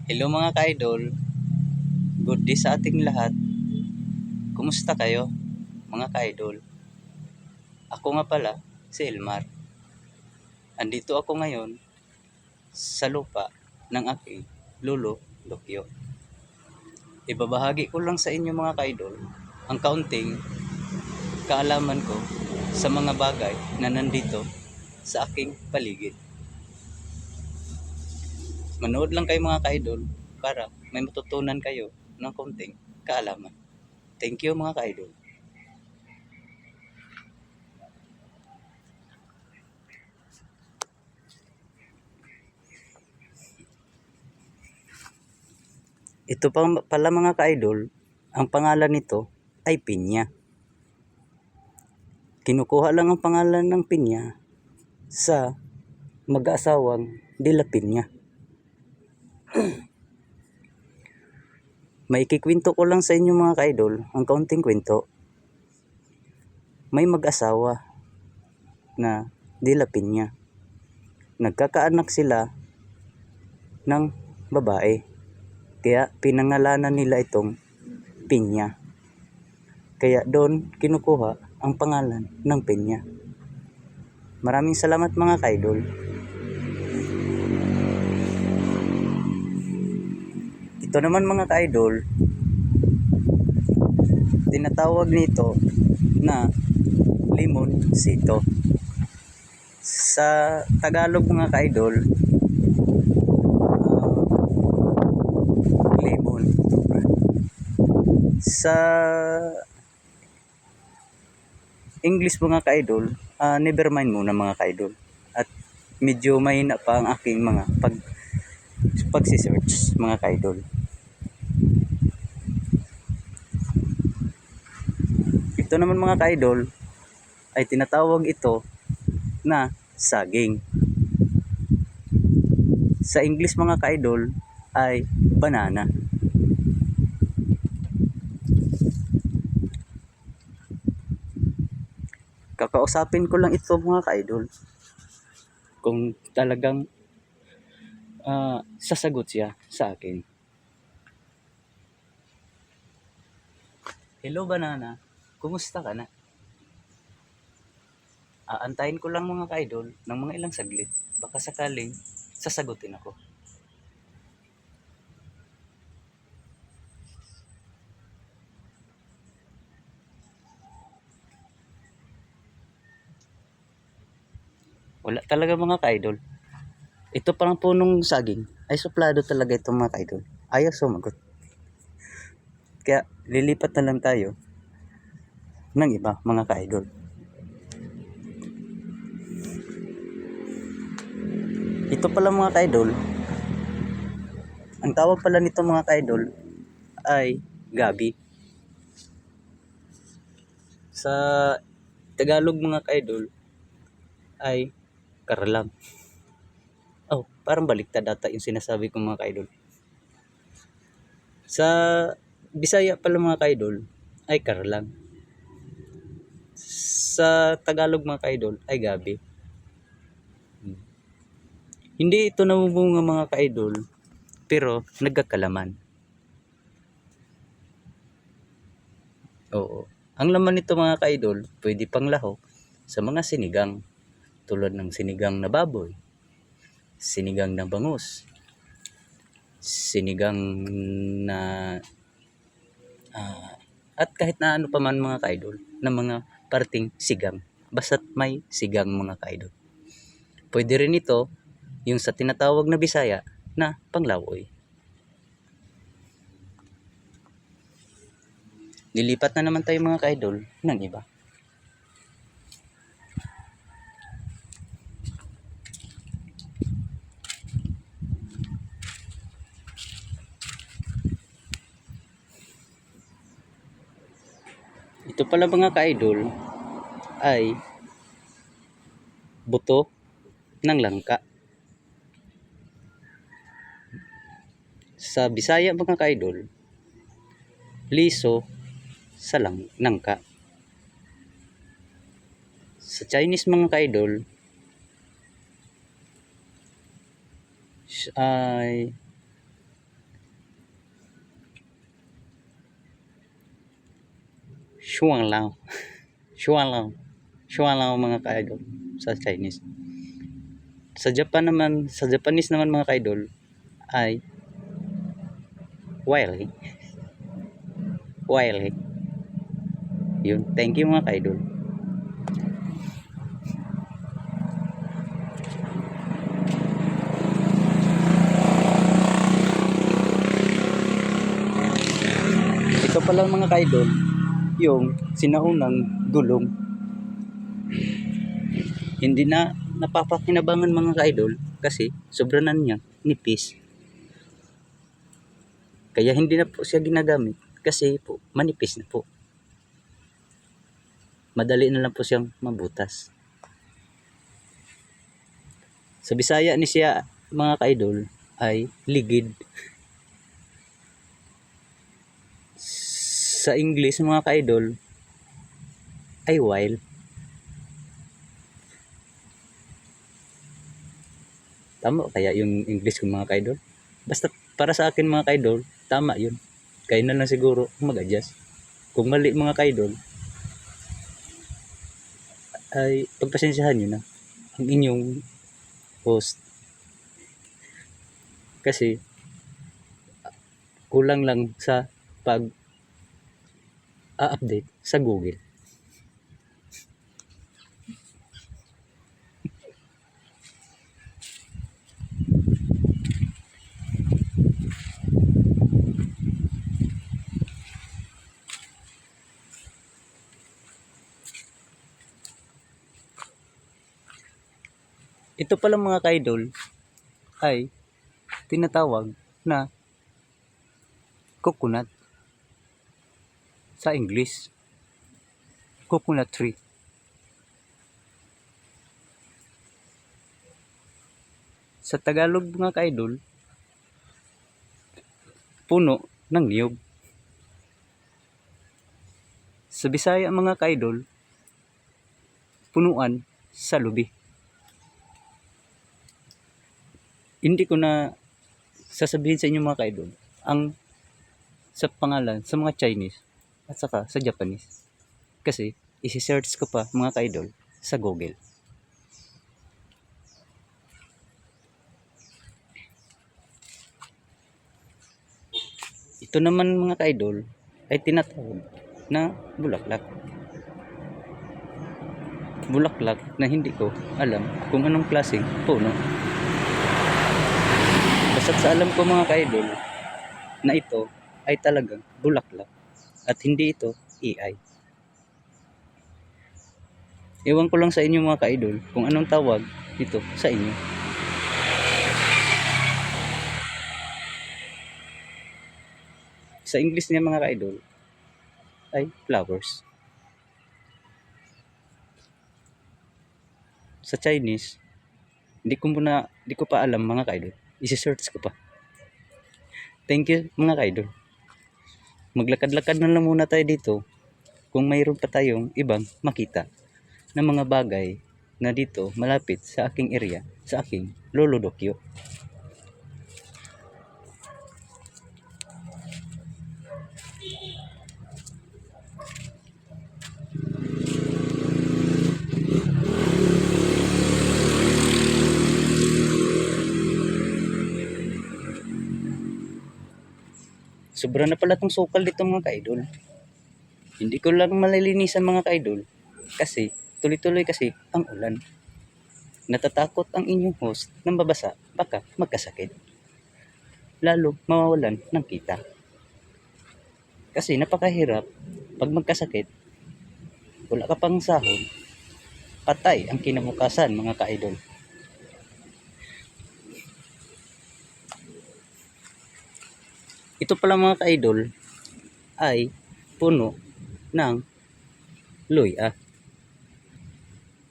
Hello mga ka-idol, good day sa ating lahat. Kumusta kayo mga ka-idol? Ako nga pala, si Elmar. Andito ako ngayon sa lupa ng aking lolo Lokyo. Ibabahagi ko lang sa inyo mga ka-idol ang kaunting kaalaman ko sa mga bagay na nandito sa aking paligid. Manood lang kayo mga ka-idol para may matutunan kayo ng kaunting kaalaman. Thank you mga ka-idol. Ito pa pala mga ka-idol, ang pangalan nito ay pinya. Kinukuha lang ang pangalan ng pinya sa mag-aasawang De La Piña. Maikikwento ko lang sa inyo mga ka-idol, ang kaunting kwento. May mag-asawa na De La Piña. Nagkakaanak sila ng babae. Kaya pinangalanan nila itong Pinya. Kaya doon kinukuha ang pangalan ng Pinya. Maraming salamat mga ka-idol. Ito naman mga ka-idol, tinatawag nito na limon sito. Sa Tagalog mga ka-idol, limon. Sa English mga ka-idol, never mind muna mga ka-idol. At medyo mahina pa ang aking mga pagsisearch mga ka-idol. Ito naman mga ka-idol ay tinatawag ito na saging. Sa English mga ka-idol ay banana. Kakausapin ko lang ito mga ka-idol kung talagang sasagot siya sa akin. Hello banana, kumusta ka na? Aantayin ko lang mga ka-idol ng mga ilang saglit. Baka sakaling sasagutin ako. Wala talaga mga ka-idol. Ito parang punong saging. Ay suplado talaga ito mga ka-idol. Ayaw sumagot. Kaya lilipat na lang tayo ng iba mga ka-idol. Ito pala mga ka-idol, ang tawag pala nito mga ka-idol ay gabi. Sa Tagalog mga ka-idol ay karalang. Oh, parang baliktad data yung sinasabi ko mga ka-idol. Sa Bisaya pala mga ka-idol ay karalang. Sa Tagalog mga ka-idol ay gabi. Hindi ito namumunga mga ka-idol, pero nagkakalaman. Oo. Ang laman nito mga ka-idol, pwede pang lahok sa mga sinigang. Tulad ng sinigang na baboy, sinigang na bangus, sinigang na at kahit na ano pa man mga ka-idol, na mga parting sigang. Basta't may sigang mga ka-idol. Pwede rin ito yung sa tinatawag na Bisaya na panglawoy. Lilipat na naman tayo mga ka-idol ng iba. Ito pala mga ka-idol ay buto ng langka. Sa Bisaya mga ka-idol, liso sa nangka. Sa Chinese mga ka-idol ay Shuang Lao. Shuang Lao. Shuang Lao mga ka-idol sa Chinese. Sa Japanese naman mga ka-idol ay Wiley. Wiley. Yun. Thank you mga ka-idol. Ito pala mga ka-idol, yung sinaunang gulong. Hindi na napapakinabangan mga ka-idol kasi sobra na niya nipis. Kaya hindi na po siya ginagamit kasi po manipis na po. Madali na lang po siyang mabutas. Sa Bisaya ni siya mga ka-idol ay ligid. Sa English mga ka-idol ay while. Tama kaya yung English ko mga ka-idol? Basta para sa akin mga ka-idol, tama yun. Kayo na lang siguro mag-adjust. Kung mali mga ka-idol, ay pagpasensyahan nyo na ang inyong host. Kasi kulang lang sa pag-update sa Google. Ito pala mga ka-idol ay tinatawag na coconut. Sa English, coconut tree. Sa Tagalog mga ka-idol, puno ng niyog. Sa Bisaya mga ka-idol, punuan sa lubi. Hindi ko na sasabihin sa inyo mga ka-idol ang sa pangalan sa mga Chinese at saka sa Japanese. Kasi isi-search ko pa mga ka-idol sa Google. Ito naman mga ka-idol ay tinatawag na bulaklak. Bulaklak na hindi ko alam kung anong klaseng puno. Basta't sa alam ko mga ka-idol na ito ay talagang bulaklak at hindi ito AI. Ewan ko lang sa inyo mga ka-idol kung anong tawag ito sa inyo. Sa English niya mga ka-idol ay flowers. Sa Chinese, hindi ko pa alam mga ka-idol. Isi-search ko pa. Thank you mga ka-idol. Maglakad-lakad na lang muna tayo dito kung mayroon pa tayong ibang makita na mga bagay na dito malapit sa aking area, sa aking lolodokyo. Sobra na pala tong sukal dito mga ka-idol. Hindi ko lang malilinisan mga ka-idol kasi tuloy-tuloy kasi ang ulan. Natatakot ang inyong host na mabasa, baka magkasakit. Lalo mawawalan ng kita. Kasi napakahirap pag magkasakit, wala ka pang sahod, patay ang kinabukasan mga ka-idol. Ito pala mga ka-idol ay puno ng luya.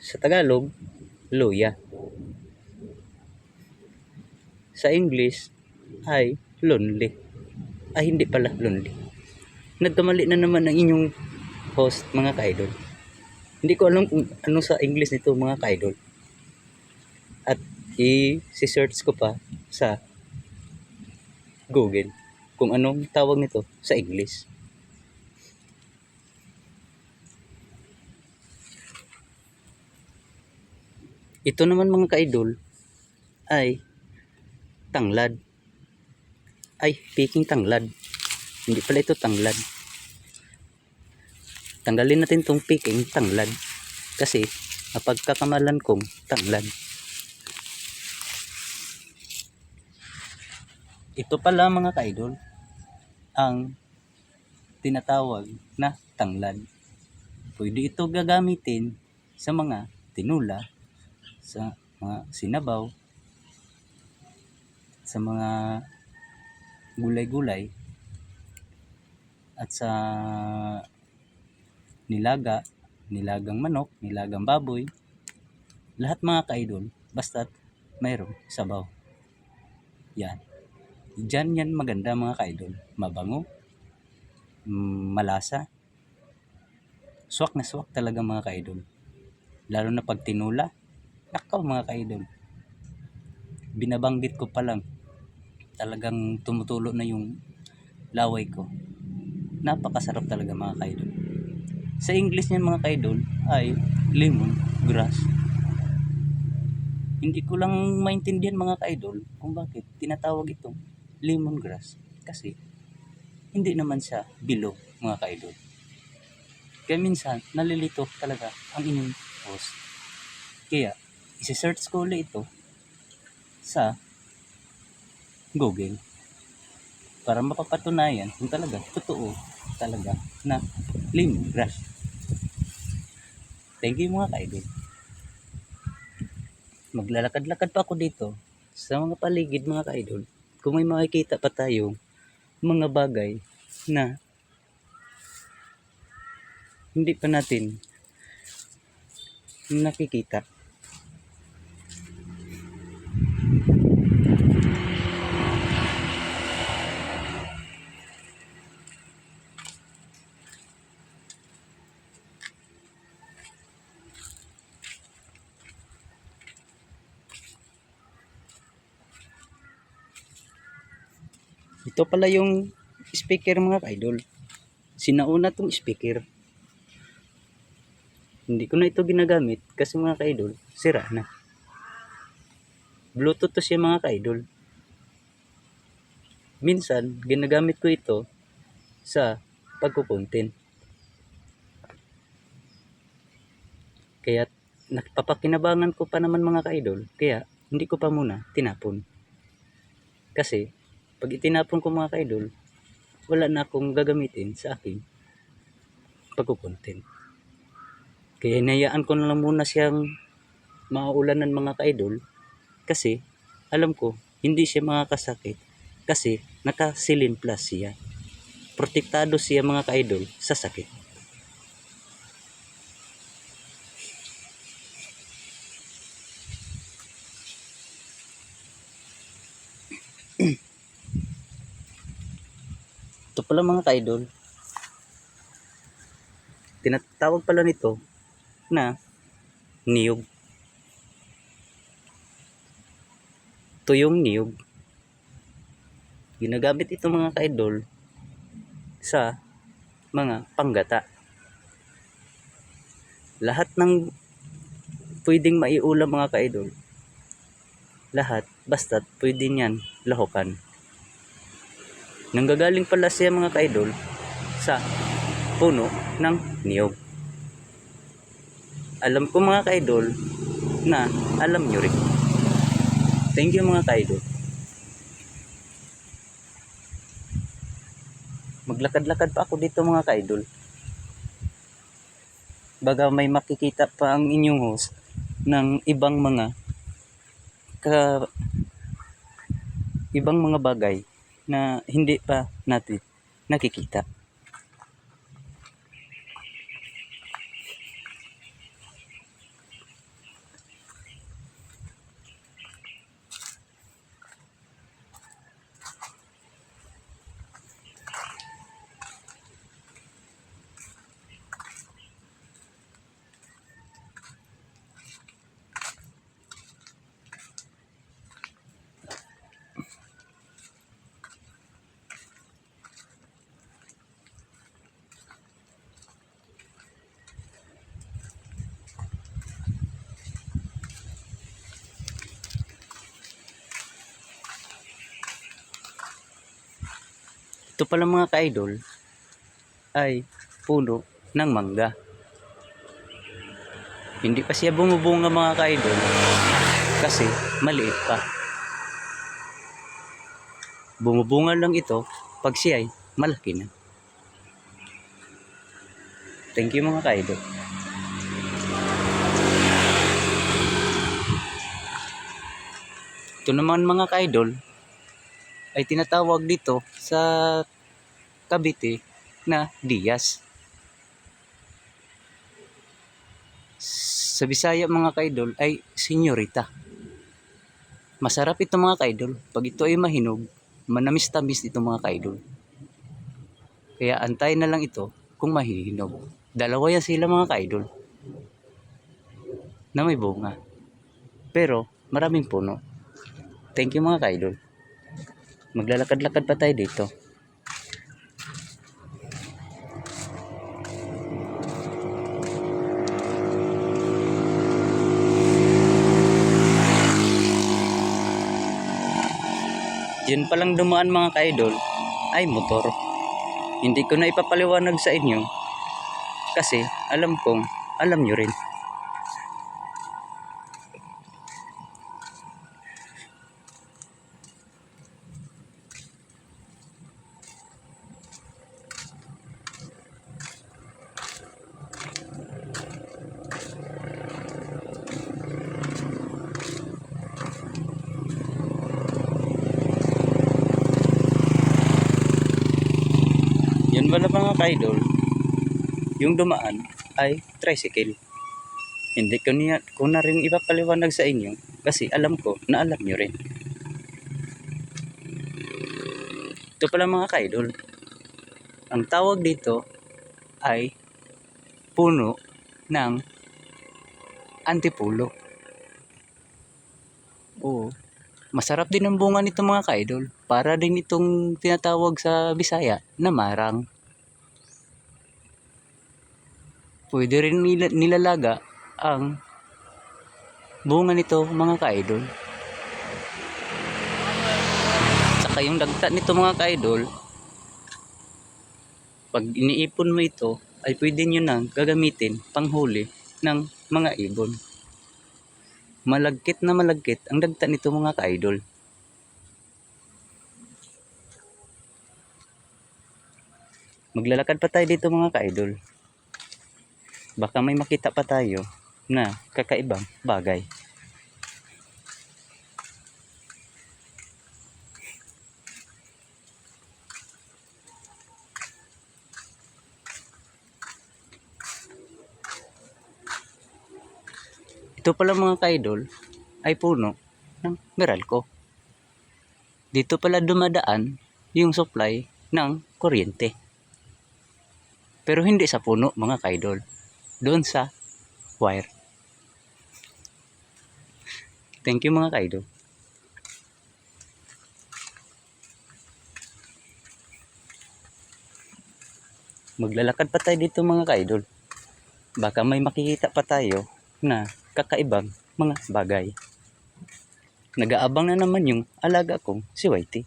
Sa Tagalog, luya. Sa English ay lonely. Ay hindi pala lonely. Nagkamali na naman ang inyong host mga ka-idol. Hindi ko alam kung ano sa English nito mga ka-idol. At i-search ko pa sa Google kung anong tawag nito sa English. Ito naman mga ka-idol ay tanglad. Ay, piking tanglad. Hindi pala ito tanglad. Tanggalin natin tong piking tanglad. Kasi napagkakamalan kong tanglad. Ito pala mga ka-idol ang tinatawag na tanglad. Pwede ito gagamitin sa mga tinula, sa mga sinabaw, sa mga gulay-gulay, at sa nilagang manok, nilagang baboy, lahat mga ka-idol, basta't mayroong sabaw. Yan. Diyan yan maganda mga ka-idol. Mabango, malasa, swak na swak talaga mga ka-idol. Lalo na pag tinula, nakaw mga ka-idol. Binabanggit ko pa lang, talagang tumutulo na yung laway ko. Napakasarap talaga mga ka-idol. Sa English niyan mga ka-idol ay lemon grass. Hindi ko lang maintindihan mga ka-idol kung bakit tinatawag itong lemongrass. Kasi hindi naman siya bilog mga ka-idol. Kaya minsan nalilito talaga ang inyong host. Kaya isi-search ko ulit ito sa Google para mapapatunayan kung talaga totoo talaga na lemongrass. Thank you mga ka-idol. Maglalakad-lakad pa ako dito sa mga paligid mga ka-idol. Kung may makikita pa tayong mga bagay na hindi pa natin nakikita. Ito pala yung speaker mga ka-idol. Sinauna tong speaker. Hindi ko na ito ginagamit kasi mga ka-idol, sira na. Bluetooth to siya mga ka-idol. Minsan, ginagamit ko ito sa pagkukontent. Kaya napapakinabangan ko pa naman mga ka-idol. Kaya hindi ko pa muna tinapon. Kasi pag itinapon ko mga ka-idol, wala na akong gagamitin sa aking pagkukontent. Kaya hinayaan ko na lang muna siyang mauulanan mga ka-idol kasi alam ko hindi siya makakasakit kasi naka-silin plus siya. Protektado siya mga ka-idol sa sakit. Ito pala mga ka-idol, tinatawag pala nito na niyog. Tuyong niyog. Ginagamit ito mga ka-idol sa mga panggata. Lahat ng pwedeng maiulam mga ka-idol, lahat basta't pwede niyan lahukan. Nanggagaling pala siya mga ka-idol sa puno ng niyog. Alam ko mga ka-idol na alam nyo rin. Thank you mga ka-idol. Maglakad-lakad pa ako dito mga ka-idol. Baga may makikita pa ang inyong host ng ibang mga bagay na hindi pa natin nakikita. Ito pala mga ka-idol ay puno ng mangga. Hindi pa siya bumubunga mga ka-idol kasi maliit pa. Bumubunga lang ito pag siya ay malaki na. Thank you mga ka-idol. Ito naman mga ka-idol ay tinatawag dito sa Cavite na Diaz. Sa Bisaya mga ka-idol ay senyorita. Masarap ito mga ka-idol. Pag ito ay mahinog, manamis-tamis ito mga ka-idol. Kaya antayin na lang ito kung mahihinog. Dalawa yan sila mga ka-idol na may bunga. Pero maraming puno. Thank you mga ka-idol. Maglalakad-lakad pa tayo dito. Yun palang dumaan mga ka-idol ay motor. Hindi ko na ipapaliwanag sa inyo kasi alam kong alam nyo rin. Yun pala mga ka-idol, yung dumaan ay tricycle. Hindi ko na rin ipapaliwanag sa inyo kasi alam ko na alam nyo rin. Ito pala mga ka-idol, ang tawag dito ay puno ng antipulo. Oo, masarap din ang bunga nito mga ka-idol. Para din itong tinatawag sa Bisaya na marang. Pwede rin nilalaga ang bunga nito mga ka-idol. Saka yung dagta nito mga ka-idol, pag iniipon mo ito, ay pwede nyo nang gagamitin panghuli ng mga ibon. Malagkit na malagkit ang dagta nito mga ka-idol. Maglalakad pa tayo dito mga ka-idol. Baka may makita pa tayo na kakaibang bagay. Ito pala mga ka-idol ay puno ng Meralco. Dito pala dumadaan yung supply ng kuryente. Pero hindi sa puno mga ka-idol. Doon sa wire. Thank you mga ka-idol. Maglalakad pa tayo dito mga ka-idol. Baka may makikita pa tayo na kakaibang mga bagay. Nag-aabang na naman yung alaga kong si Whitey.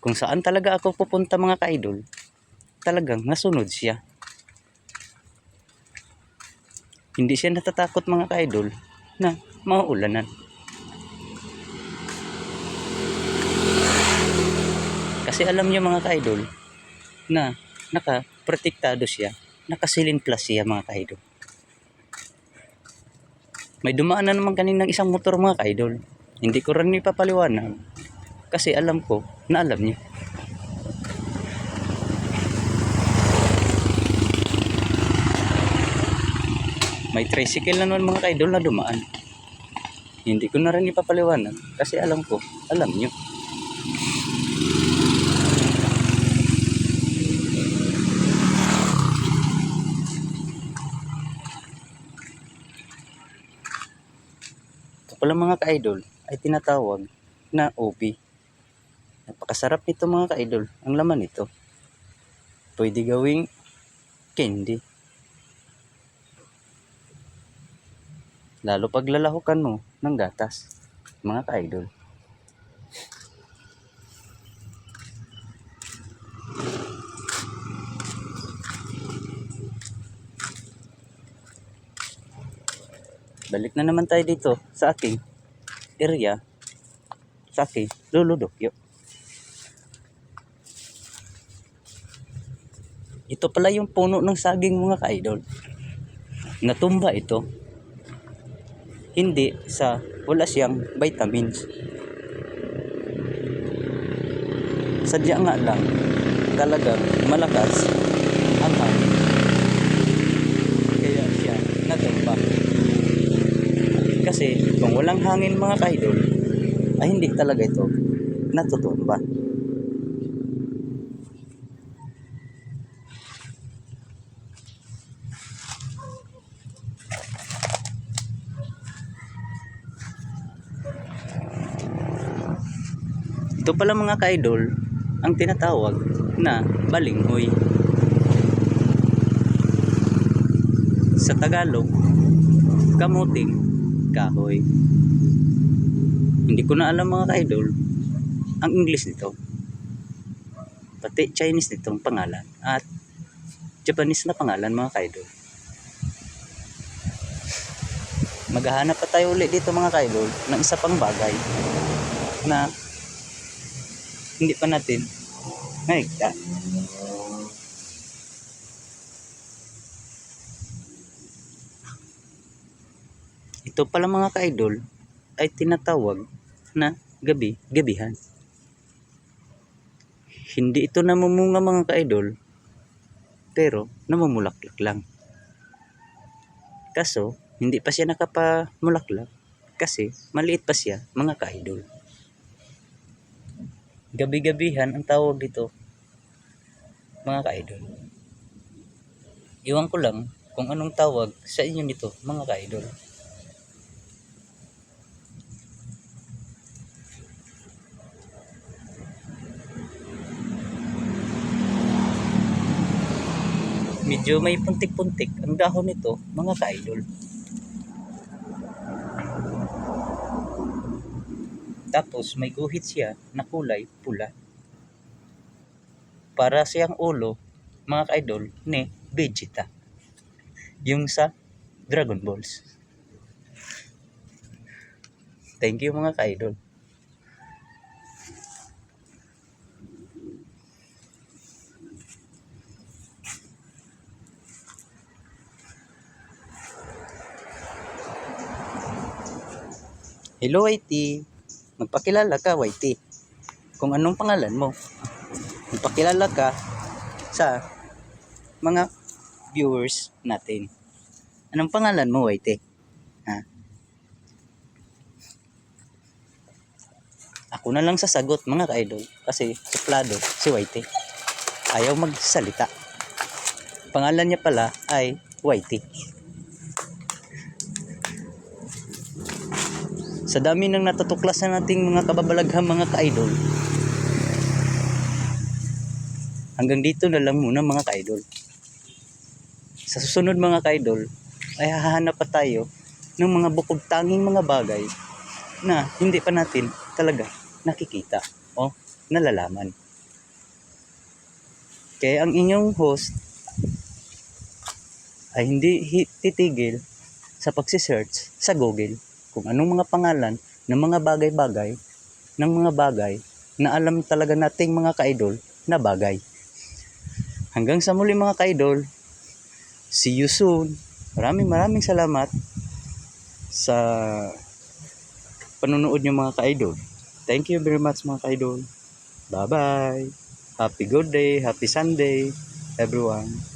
Kung saan talaga ako pupunta mga ka-idol, talagang nasunod siya. Hindi siya natatakot mga ka-idol na mauulanan. Kasi alam niyo mga ka-idol na nakaprotektado siya, nakasilin plus siya mga ka-idol. May dumaan na naman kaninang isang motor mga ka-idol. Hindi ko rin ipapaliwanag kasi alam ko na alam niyo. May tricycle na naman mga ka-idol na dumaan. Hindi ko na rin ipapaliwanag kasi alam ko, alam niyo. Ito pala mga ka-idol ay tinatawag na OB. Napakasarap nito mga ka-idol. Ang laman nito. Pwede gawing candy. Lalo pag lalahukan mo ng gatas, mga ka-idol. Balik na naman tayo dito sa aking area, sa aking Luludokyo. Ito pala yung puno ng saging mga ka-idol. Natumba ito. Hindi sa wala siyang vitamins. Sadya nga lang talagang malakas ang hangin. Kaya siya natumba. Kasi kung walang hangin mga ka-idol, ay hindi talaga ito natutumba. Ito pala mga ka-idol ang tinatawag na balinghoy. Sa Tagalog, kamuting kahoy. Hindi ko na alam mga ka-idol ang English nito. Pati Chinese nitong pangalan at Japanese na pangalan mga ka-idol. Maghahanap pa tayo ulit dito mga ka-idol ng isa pang bagay na hindi pa natin nakikita. Ito pala mga ka-idol ay tinatawag na gabi-gabihan. Hindi ito namumunga mga ka-idol, pero namumulaklak lang. Kaso hindi pa siya nakapamulaklak kasi maliit pa siya mga ka-idol. Gabi-gabihan ang tawag dito mga ka-idol. Iwan ko lang kung anong tawag sa inyo nito mga ka-idol. Medyo may puntik-puntik ang dahon nito mga ka-idol. Tapos may guhit siya na kulay pula. Para siyang ulo mga ka-idol ni Vegeta. Yung sa Dragon Balls. Thank you mga ka-idol. Hello YT. Magpakilala ka YT. Kung anong pangalan mo. Magpakilala ka sa mga viewers natin. Anong pangalan mo YT? Ha? Ako na lang sasagot mga ka-idol kasi suplado si YT. Ayaw magsalita. Pangalan niya pala ay YT. Sa dami ng natutuklasan nating mga kababalaghang mga ka-idol, hanggang dito na lang muna mga ka-idol. Sa susunod mga ka-idol ay hahanap pa tayo ng mga bukod tanging mga bagay na hindi pa natin talaga nakikita o nalalaman. Kaya ang inyong host ay hindi titigil sa pagsisearch sa Google kung anong mga pangalan ng mga bagay-bagay ng mga bagay na alam talaga nating mga ka-idol na bagay. Hanggang sa muli mga ka-idol, see you soon. Maraming salamat sa panonood niyo mga ka-idol. Thank you very much mga ka-idol. Bye-bye. Happy good day, happy Sunday everyone.